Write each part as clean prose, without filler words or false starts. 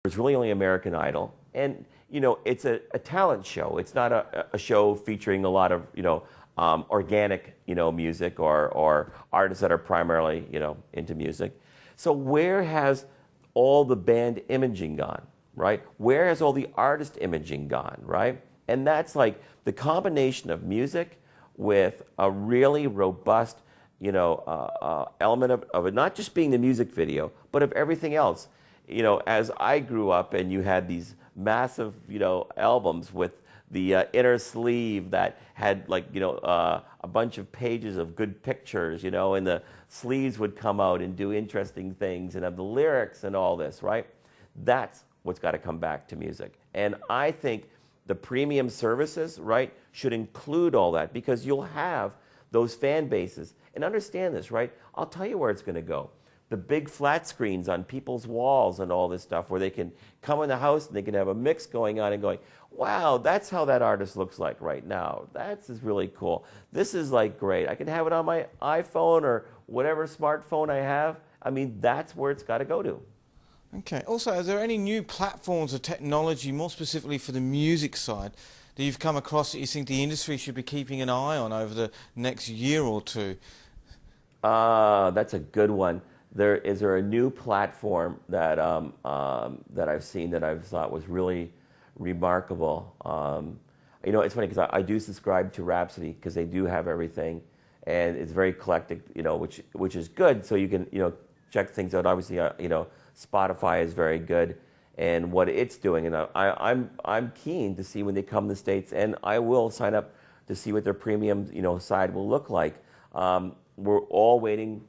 It's really only American Idol. And, you know, it's a talent show. It's not a show featuring a lot of, you know, organic, you know, music or artists that are primarily, you know, into music. So where has all the band imaging gone, right? Where has all the artist imaging gone, right? And that's like the combination of music with a really robust, you know, element of it not just being the music video, but of everything else. You know, as I grew up and you had these massive, you know, albums with the inner sleeve that had like, you know, a bunch of pages of good pictures, you know, and the sleeves would come out and do interesting things and have the lyrics and all this, right? That's what's got to come back to music. And I think the premium services, right, should include all that because you'll have those fan bases. And understand this, right? I'll tell you where it's going to go. The big flat screens on people's walls and all this stuff where they can come in the house and they can have a mix going on and going, wow, that's how that artist looks like right now. That's really cool. This is like great. I can have it on my iPhone or whatever smartphone I have. I mean, that's where it's got to go to. Okay. Also, are there any new platforms or technology, more specifically for the music side, that you've come across that you think the industry should be keeping an eye on over the next year or two? That's a good one. Is there a new platform that that I've seen that I've thought was really remarkable? You know, it's funny because I do subscribe to Rhapsody because they do have everything, and it's very eclectic. You know, which is good. So you can, you know, check things out. Obviously, you know, Spotify is very good, and what it's doing. And I'm keen to see when they come to the States, and I will sign up to see what their premium, you know, side will look like. We're all waiting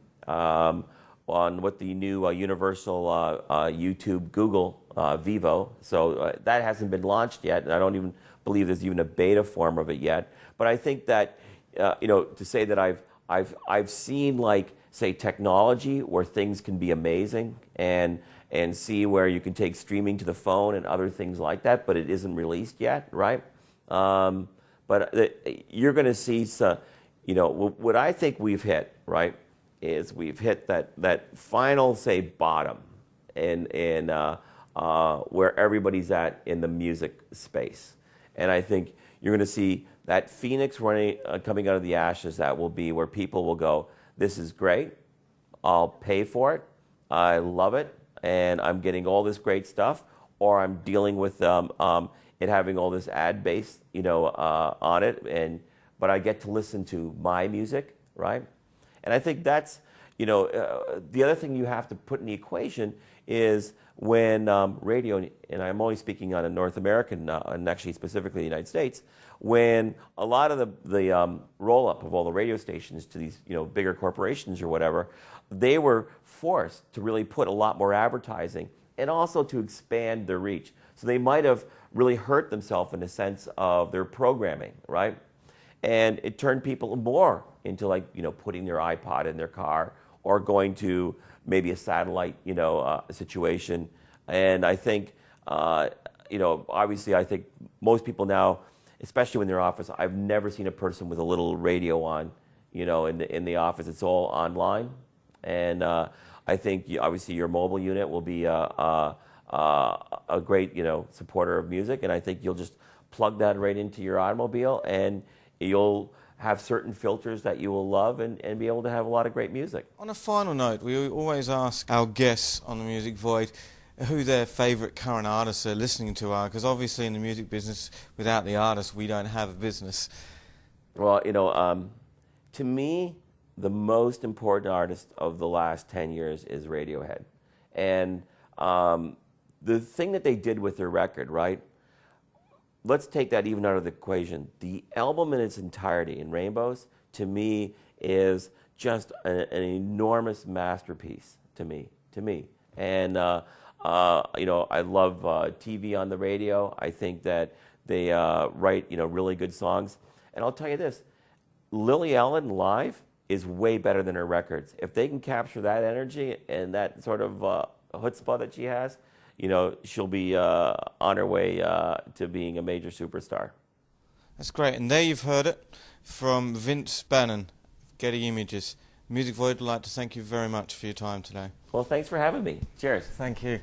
on what the new Universal YouTube Google Vivo. So that hasn't been launched yet, and I don't even believe there's even a beta form of it yet. But I think that you know, to say that I've seen, like, say, technology where things can be amazing and see where you can take streaming to the phone and other things like that, but it isn't released yet, right? But you're going to see, you know, what I think we've hit, right, is we've hit that final, say, bottom in where everybody's at in the music space. And I think you're going to see that phoenix coming out of the ashes. That will be where people will go, this is great, I'll pay for it, I love it, and I'm getting all this great stuff, or I'm dealing with it having all this ad base, you know, on it, but I get to listen to my music, right? And I think that's, you know, the other thing you have to put in the equation is when radio, and I'm only speaking on a North American, and actually specifically the United States, when a lot of the roll-up of all the radio stations to these, you know, bigger corporations or whatever, they were forced to really put a lot more advertising and also to expand their reach. So they might have really hurt themselves in the sense of their programming, right? And it turned people more into, like, you know, putting their iPod in their car or going to maybe a satellite, you know, situation. And I think, you know, obviously I think most people now, especially when they're in office, I've never seen a person with a little radio on, you know, in the office. It's all online. And I think obviously your mobile unit will be a great, you know, supporter of music. And I think you'll just plug that right into your automobile and you'll have certain filters that you will love and be able to have a lot of great music. On a final note, we always ask our guests on the Music Void who their favourite current artists they're listening to are, because obviously in the music business, without the artists, we don't have a business. Well, you know, to me, the most important artist of the last 10 years is Radiohead. And the thing that they did with their record, right? Let's take that even out of the equation. The album in its entirety, in Rainbows, to me, is just an enormous masterpiece to me. And, you know, I love TV on the radio. I think that they write, you know, really good songs. And I'll tell you this, Lily Allen live is way better than her records. If they can capture that energy and that sort of chutzpah that she has, you know, she'll be on her way to being a major superstar. That's great. And there you've heard it from Vince Bannon, Getty Images. Music Void would like to thank you very much for your time today. Well, thanks for having me. Cheers. Thank you.